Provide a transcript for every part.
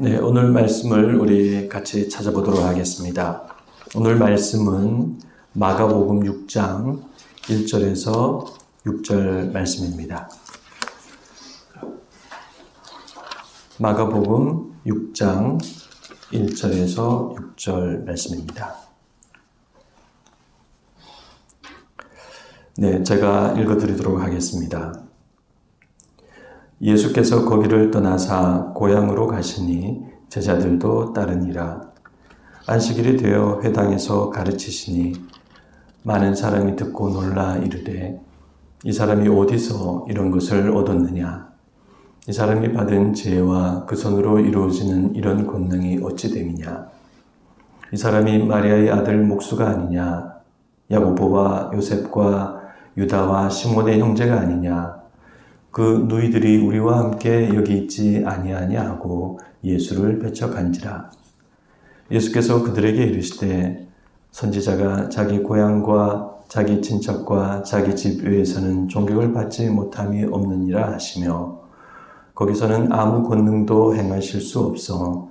네, 오늘 말씀을 우리 같이 찾아보도록 하겠습니다. 오늘 말씀은 마가복음 6장 1절에서 6절 말씀입니다. 마가복음 6장 1절에서 6절 말씀입니다. 네, 제가 읽어드리도록 하겠습니다. 예수께서 거기를 떠나사 고향으로 가시니 제자들도 따르니라. 안식일이 되어 회당에서 가르치시니 많은 사람이 듣고 놀라 이르되 이 사람이 어디서 이런 것을 얻었느냐? 이 사람이 받은 지혜와 그 손으로 이루어지는 이런 권능이 어찌 됨이냐? 이 사람이 마리아의 아들 목수가 아니냐? 야고보와 요셉과 유다와 시몬의 형제가 아니냐? 그 누이들이 우리와 함께 여기 있지 아니하냐 하고 예수를 배척한지라. 예수께서 그들에게 이르시되 선지자가 자기 고향과 자기 친척과 자기 집 외에서는 존경을 받지 못함이 없느니라 하시며 거기서는 아무 권능도 행하실 수 없어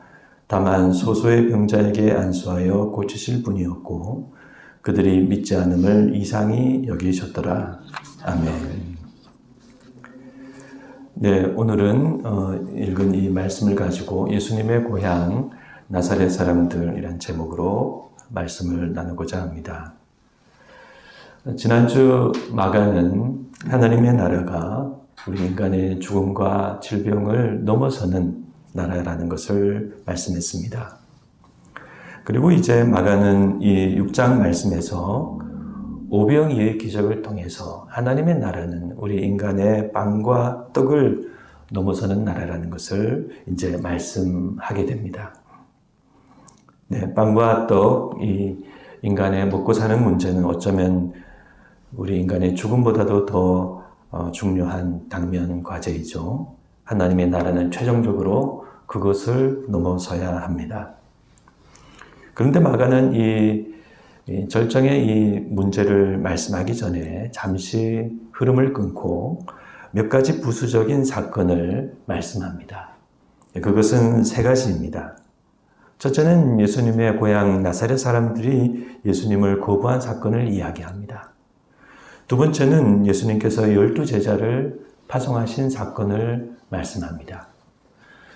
다만 소소의 병자에게 안수하여 고치실 뿐이었고 그들이 믿지 않음을 이상히 여기셨더라. 아멘. 네, 오늘은 읽은 이 말씀을 가지고 예수님의 고향 나사렛 사람들이란 제목으로 말씀을 나누고자 합니다. 지난주 마가는 하나님의 나라가 우리 인간의 죽음과 질병을 넘어서는 나라라는 것을 말씀했습니다. 그리고 이제 마가는 이 6장 말씀에서 오병이의 기적을 통해서 하나님의 나라는 우리 인간의 빵과 떡을 넘어서는 나라라는 것을 이제 말씀하게 됩니다. 네, 빵과 떡, 이 인간의 먹고 사는 문제는 어쩌면 우리 인간의 죽음보다도 더 중요한 당면 과제이죠. 하나님의 나라는 최종적으로 그것을 넘어서야 합니다. 그런데 마가는 이 절정의 이 문제를 말씀하기 전에 잠시 흐름을 끊고 몇 가지 부수적인 사건을 말씀합니다. 그것은 세 가지입니다. 첫째는 예수님의 고향 나사렛 사람들이 예수님을 거부한 사건을 이야기합니다. 두 번째는 예수님께서 12제자를 파송하신 사건을 말씀합니다.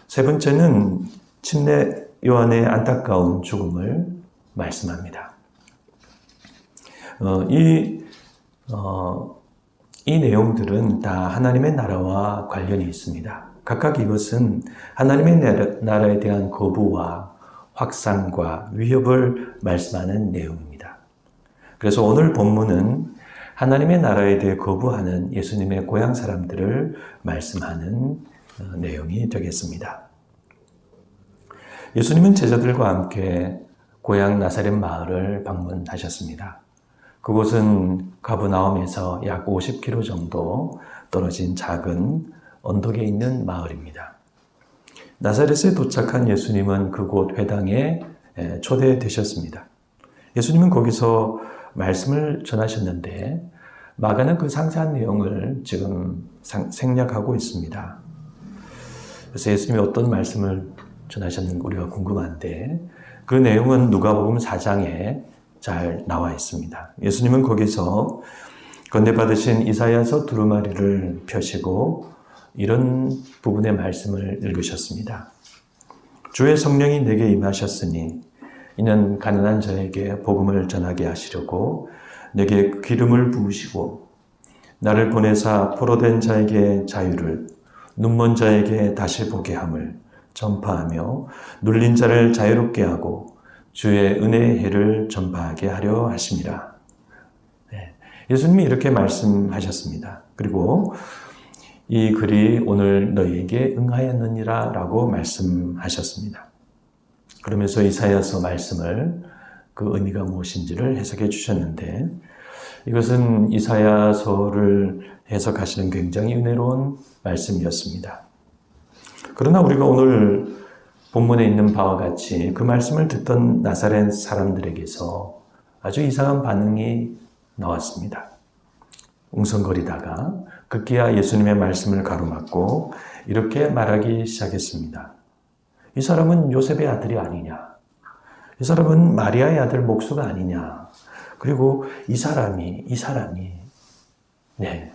세 번째는 침례 요한의 안타까운 죽음을 말씀합니다. 이 내용들은 다 하나님의 나라와 관련이 있습니다. 각각 이것은 하나님의 나라에 대한 거부와 확산과 위협을 말씀하는 내용입니다. 그래서 오늘 본문은 하나님의 나라에 대해 거부하는 예수님의 고향 사람들을 말씀하는 내용이 되겠습니다. 예수님은 제자들과 함께 고향 나사렛 마을을 방문하셨습니다. 그곳은 가브나움에서 약 50km 정도 떨어진 작은 언덕에 있는 마을입니다. 나사렛에 도착한 예수님은 그곳 회당에 초대되셨습니다. 예수님은 거기서 말씀을 전하셨는데 마가는 그 상세한 내용을 지금 생략하고 있습니다. 그래서 예수님이 어떤 말씀을 전하셨는지 우리가 궁금한데 그 내용은 누가복음 4장에 잘 나와 있습니다. 예수님은 거기서 건네받으신 이사야서 두루마리를 펴시고 이런 부분의 말씀을 읽으셨습니다. 주의 성령이 내게 임하셨으니 이는 가난한 자에게 복음을 전하게 하시려고 내게 기름을 부으시고 나를 보내사 포로된 자에게 자유를 눈먼 자에게 다시 보게 함을 전파하며 눌린 자를 자유롭게 하고 주의 은혜의 해를 전파하게 하려 하심이라. 네, 예수님이 이렇게 말씀하셨습니다. 그리고 이 글이 오늘 너희에게 응하였느니라 라고 말씀하셨습니다. 그러면서 이사야서 말씀을 그 의미가 무엇인지를 해석해 주셨는데 이것은 이사야서를 해석하시는 굉장히 은혜로운 말씀이었습니다. 그러나 우리가 오늘 본문에 있는 바와 같이 그 말씀을 듣던 나사렛 사람들에게서 아주 이상한 반응이 나왔습니다. 웅성거리다가 급기야 예수님의 말씀을 가로막고 이렇게 말하기 시작했습니다. 이 사람은 요셉의 아들이 아니냐? 이 사람은 마리아의 아들 목수가 아니냐? 그리고 이 사람이 네.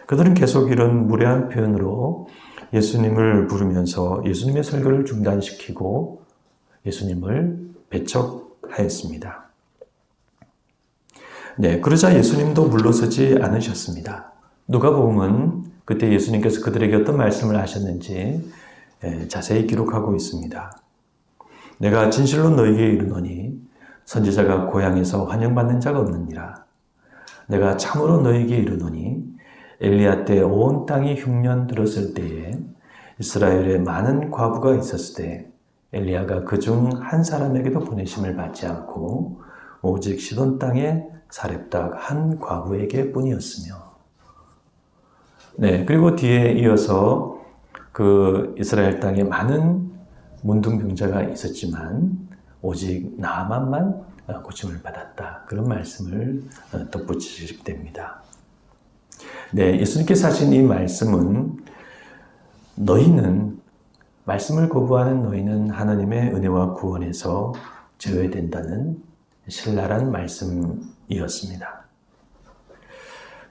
그들은 계속 이런 무례한 표현으로 예수님을 부르면서 예수님의 설교를 중단시키고 예수님을 배척하였습니다. 네, 그러자 예수님도 물러서지 않으셨습니다. 누가복음은 그때 예수님께서 그들에게 어떤 말씀을 하셨는지 자세히 기록하고 있습니다. 내가 진실로 너희에게 이르노니 선지자가 고향에서 환영받는 자가 없느니라. 내가 참으로 너희에게 이르노니 엘리야 때 온 땅이 흉년 들었을 때에 이스라엘에 많은 과부가 있었을 때 엘리야가 그중 한 사람에게도 보내심을 받지 않고 오직 시돈 땅에 사렙다 한 과부에게 뿐이었으며. 네, 그리고 뒤에 이어서 그 이스라엘 땅에 많은 문둥병자가 있었지만 오직 나아만만 고침을 받았다. 그런 말씀을 덧붙이게 됩니다. 네, 예수님께서 하신 이 말씀은 말씀을 거부하는 너희는 하나님의 은혜와 구원에서 제외된다는 신랄한 말씀이었습니다.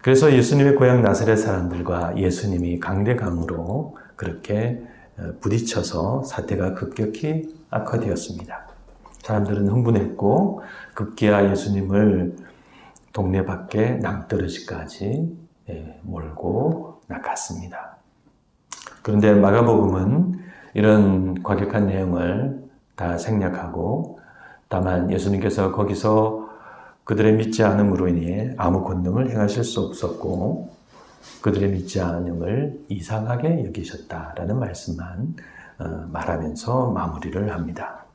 그래서 예수님의 고향 나사렛 사람들과 예수님이 강대강으로 그렇게 부딪혀서 사태가 급격히 악화되었습니다. 사람들은 흥분했고 급기야 예수님을 동네 밖에 낭떠러지까지 몰고 나갔습니다. 그런데 마가복음은 이런 과격한 내용을 다 생략하고 다만 예수님께서 거기서 그들의 믿지 않음으로 인해 아무 권능을 행하실 수 없었고 그들의 믿지 않음을 이상하게 여기셨다라는 말씀만 말하면서 마무리를 합니다.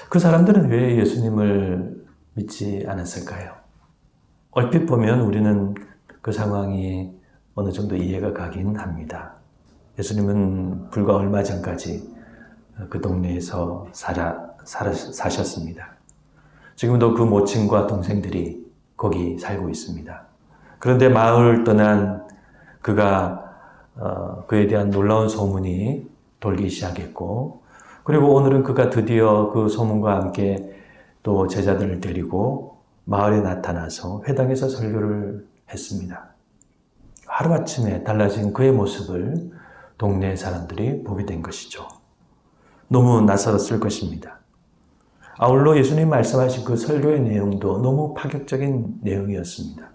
그 사람들은 왜 예수님을 믿지 않았을까요? 얼핏 보면 우리는 그 상황이 어느 정도 이해가 가긴 합니다. 예수님은 불과 얼마 전까지 그 동네에서 사셨습니다. 지금도 그 모친과 동생들이 거기 살고 있습니다. 그런데 마을을 떠난 그에 대한 놀라운 소문이 돌기 시작했고, 그리고 오늘은 그가 드디어 그 소문과 함께 또 제자들을 데리고 마을에 나타나서 회당에서 설교를 했습니다. 하루아침에 달라진 그의 모습을 동네 사람들이 보게 된 것이죠. 너무 낯설었을 것입니다. 아울러 예수님 말씀하신 그 설교의 내용도 너무 파격적인 내용이었습니다.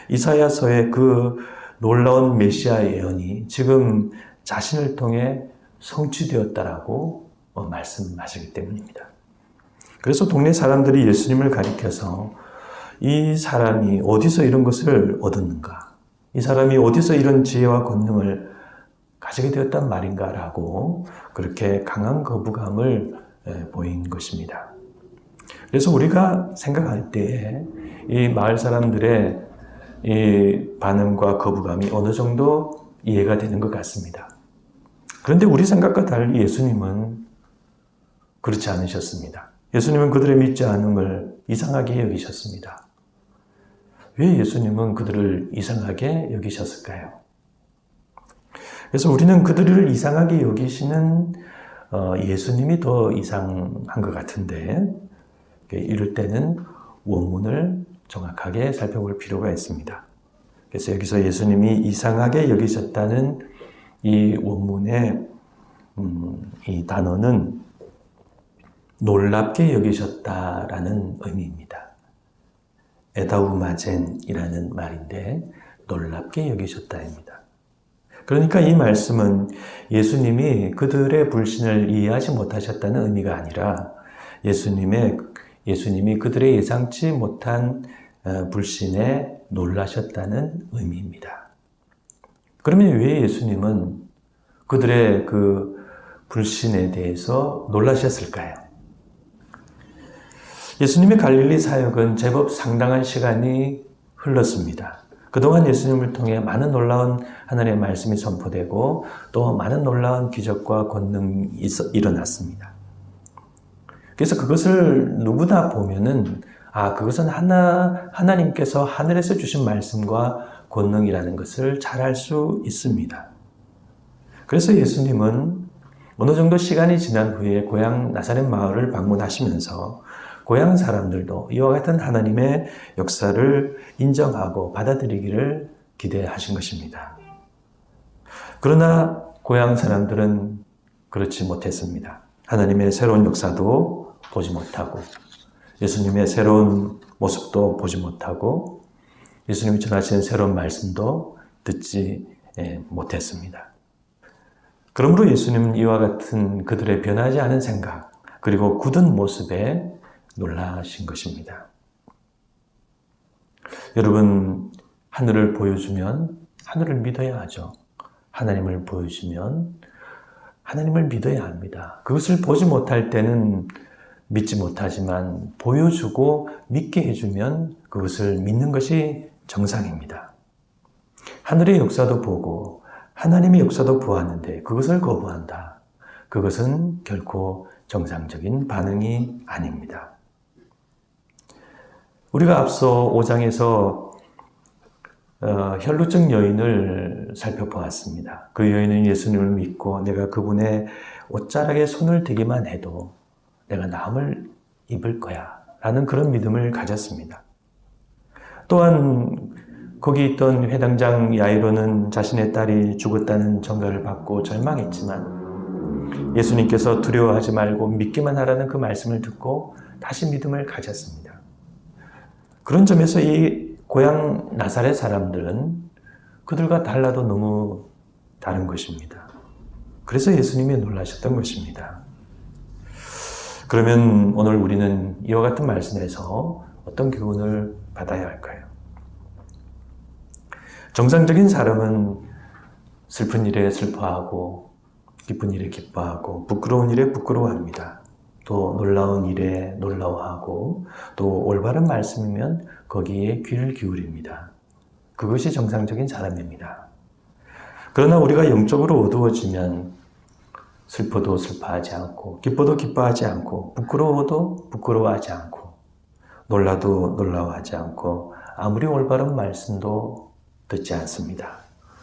이사야서의 그 놀라운 메시아 예언이 지금 자신을 통해 성취되었다라고 말씀하시기 때문입니다. 그래서 동네 사람들이 예수님을 가리켜서 이 사람이 어디서 이런 것을 얻었는가? 이 사람이 어디서 이런 지혜와 권능을 가지게 되었단 말인가라고 그렇게 강한 거부감을 보인 것입니다. 그래서 우리가 생각할 때에 이 마을 사람들의 이 반응과 거부감이 어느 정도 이해가 되는 것 같습니다. 그런데 우리 생각과 달리 예수님은 그렇지 않으셨습니다. 예수님은 그들의 믿지 않음을 이상하게 여기셨습니다. 왜 예수님은 그들을 이상하게 여기셨을까요? 그래서 우리는 그들을 이상하게 여기시는 예수님이 더 이상한 것 같은데, 이럴 때는 원문을 정확하게 살펴볼 필요가 있습니다. 그래서 여기서 예수님이 이상하게 여기셨다는 이 원문의 이 단어는 놀랍게 여기셨다라는 의미입니다. 에다우마젠이라는 말인데 놀랍게 여기셨다입니다. 그러니까 이 말씀은 예수님이 그들의 불신을 이해하지 못하셨다는 의미가 아니라 예수님이 그들의 예상치 못한 불신에 놀라셨다는 의미입니다. 그러면 왜 예수님은 그들의 그 불신에 대해서 놀라셨을까요? 예수님의 갈릴리 사역은 제법 상당한 시간이 흘렀습니다. 그동안 예수님을 통해 많은 놀라운 하나님의 말씀이 선포되고 또 많은 놀라운 기적과 권능이 일어났습니다. 그래서 그것을 누구나 보면은 그것은 하나님께서 하늘에서 주신 말씀과 권능이라는 것을 잘 알 수 있습니다. 그래서 예수님은 어느 정도 시간이 지난 후에 고향 나사렛 마을을 방문하시면서 고향 사람들도 이와 같은 하나님의 역사를 인정하고 받아들이기를 기대하신 것입니다. 그러나 고향 사람들은 그렇지 못했습니다. 하나님의 새로운 역사도 보지 못하고 예수님의 새로운 모습도 보지 못하고 예수님이 전하시는 새로운 말씀도 듣지 못했습니다. 그러므로 예수님은 이와 같은 그들의 변하지 않은 생각 그리고 굳은 모습에 놀라신 것입니다. 여러분, 하늘을 보여주면 하늘을 믿어야 하죠. 하나님을 보여주면 하나님을 믿어야 합니다. 그것을 보지 못할 때는 믿지 못하지만 보여주고 믿게 해주면 그것을 믿는 것이 정상입니다. 하늘의 역사도 보고 하나님의 역사도 보았는데 그것을 거부한다. 그것은 결코 정상적인 반응이 아닙니다. 우리가 앞서 5장에서 혈루증 여인을 살펴보았습니다. 그 여인은 예수님을 믿고 내가 그분의 옷자락에 손을 대기만 해도 내가 나음을 입을 거야 라는 그런 믿음을 가졌습니다. 또한 거기 있던 회당장 야이로는 자신의 딸이 죽었다는 전가를 받고 절망했지만 예수님께서 두려워하지 말고 믿기만 하라는 그 말씀을 듣고 다시 믿음을 가졌습니다. 그런 점에서 이 고향 나사렛 사람들은 그들과 달라도 너무 다른 것입니다. 그래서 예수님이 놀라셨던 것입니다. 그러면 오늘 우리는 이와 같은 말씀에서 어떤 교훈을 받아야 할까요? 정상적인 사람은 슬픈 일에 슬퍼하고 기쁜 일에 기뻐하고 부끄러운 일에 부끄러워합니다. 또 놀라운 일에 놀라워하고 또 올바른 말씀이면 거기에 귀를 기울입니다. 그것이 정상적인 사람입니다. 그러나 우리가 영적으로 어두워지면 슬퍼도 슬퍼하지 않고 기뻐도 기뻐하지 않고 부끄러워도 부끄러워하지 않고 놀라도 놀라워하지 않고 아무리 올바른 말씀도 듣지 않습니다.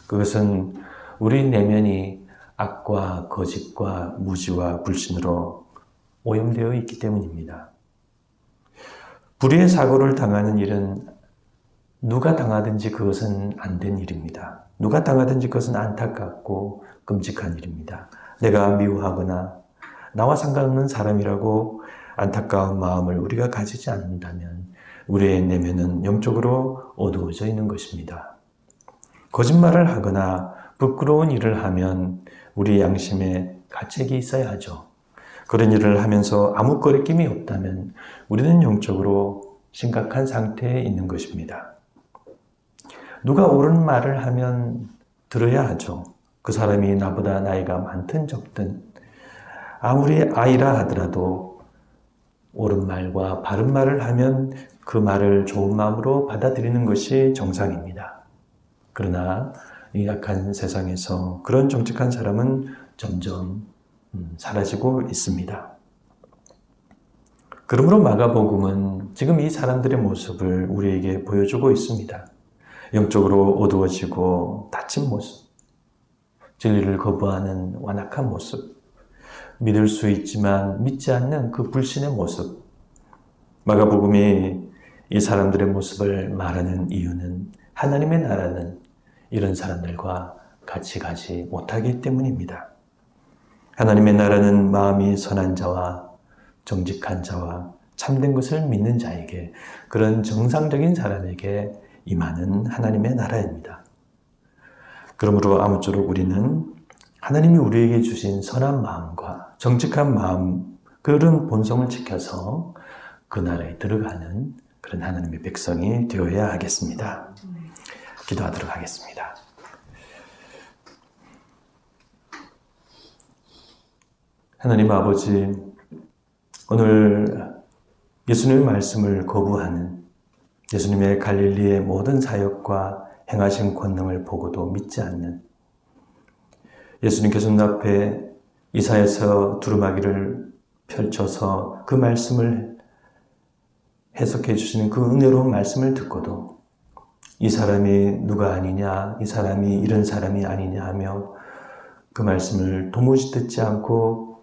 그것은 우리 내면이 악과 거짓과 무지와 불신으로 오염되어 있기 때문입니다. 불의의 사고를 당하는 일은 누가 당하든지 그것은 안 된 일입니다. 누가 당하든지 그것은 안타깝고 끔찍한 일입니다. 내가 미워하거나 나와 상관없는 사람이라고 안타까운 마음을 우리가 가지지 않는다면 우리의 내면은 영적으로 어두워져 있는 것입니다. 거짓말을 하거나 부끄러운 일을 하면 우리 양심에 가책이 있어야 하죠. 그런 일을 하면서 아무 거리낌이 없다면 우리는 영적으로 심각한 상태에 있는 것입니다. 누가 옳은 말을 하면 들어야 하죠. 그 사람이 나보다 나이가 많든 적든 아무리 아이라 하더라도 옳은 말과 바른 말을 하면 그 말을 좋은 마음으로 받아들이는 것이 정상입니다. 그러나 이 약한 세상에서 그런 정직한 사람은 점점 사라지고 있습니다. 그러므로 마가복음은 지금 이 사람들의 모습을 우리에게 보여주고 있습니다. 영적으로 어두워지고 다친 모습, 진리를 거부하는 완악한 모습, 믿을 수 있지만 믿지 않는 그 불신의 모습. 마가복음이 이 사람들의 모습을 말하는 이유는 하나님의 나라는 이런 사람들과 같이 가지 못하기 때문입니다. 하나님의 나라는 마음이 선한 자와 정직한 자와 참된 것을 믿는 자에게, 그런 정상적인 사람에게 임하는 하나님의 나라입니다. 그러므로 아무쪼록 우리는 하나님이 우리에게 주신 선한 마음과 정직한 마음, 그런 본성을 지켜서 그 나라에 들어가는 그런 하나님의 백성이 되어야 하겠습니다. 기도하도록 하겠습니다. 하나님 아버지, 오늘 예수님의 말씀을 거부하는, 예수님의 갈릴리의 모든 사역과 행하신 권능을 보고도 믿지 않는, 예수님께서 눈앞에 이사야서 두루마기를 펼쳐서 그 말씀을 해석해 주시는 그 은혜로운 말씀을 듣고도 이 사람이 누가 아니냐, 이 사람이 이런 사람이 아니냐 하며 그 말씀을 도무지 듣지 않고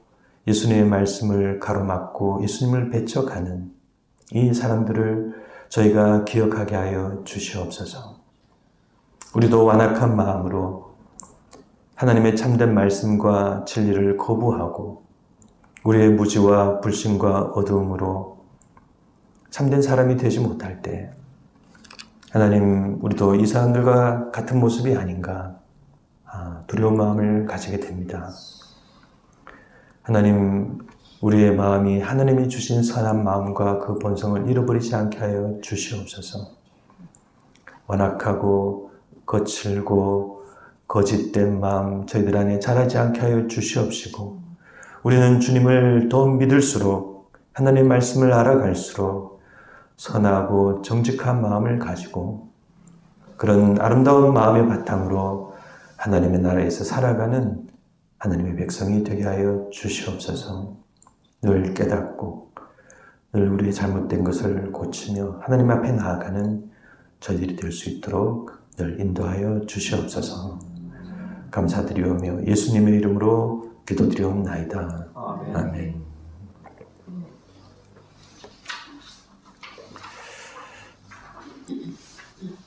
예수님의 말씀을 가로막고 예수님을 배척하는 이 사람들을 저희가 기억하게 하여 주시옵소서. 우리도 완악한 마음으로 하나님의 참된 말씀과 진리를 거부하고 우리의 무지와 불신과 어두움으로 참된 사람이 되지 못할 때 하나님, 우리도 이 사람들과 같은 모습이 아닌가 두려운 마음을 가지게 됩니다. 하나님, 우리의 마음이 하나님이 주신 선한 마음과 그 본성을 잃어버리지 않게 하여 주시옵소서. 완악하고 거칠고 거짓된 마음 저희들 안에 자라지 않게 하여 주시옵시고, 우리는 주님을 더 믿을수록 하나님의 말씀을 알아갈수록 선하고 정직한 마음을 가지고 그런 아름다운 마음의 바탕으로 하나님의 나라에서 살아가는 하나님의 백성이 되게 하여 주시옵소서. 늘 깨닫고 늘 우리의 잘못된 것을 고치며 하나님 앞에 나아가는 저희들이 될 수 있도록 늘 인도하여 주시옵소서. 감사드리오며 예수님의 이름으로 기도드리옵나이다. 아멘.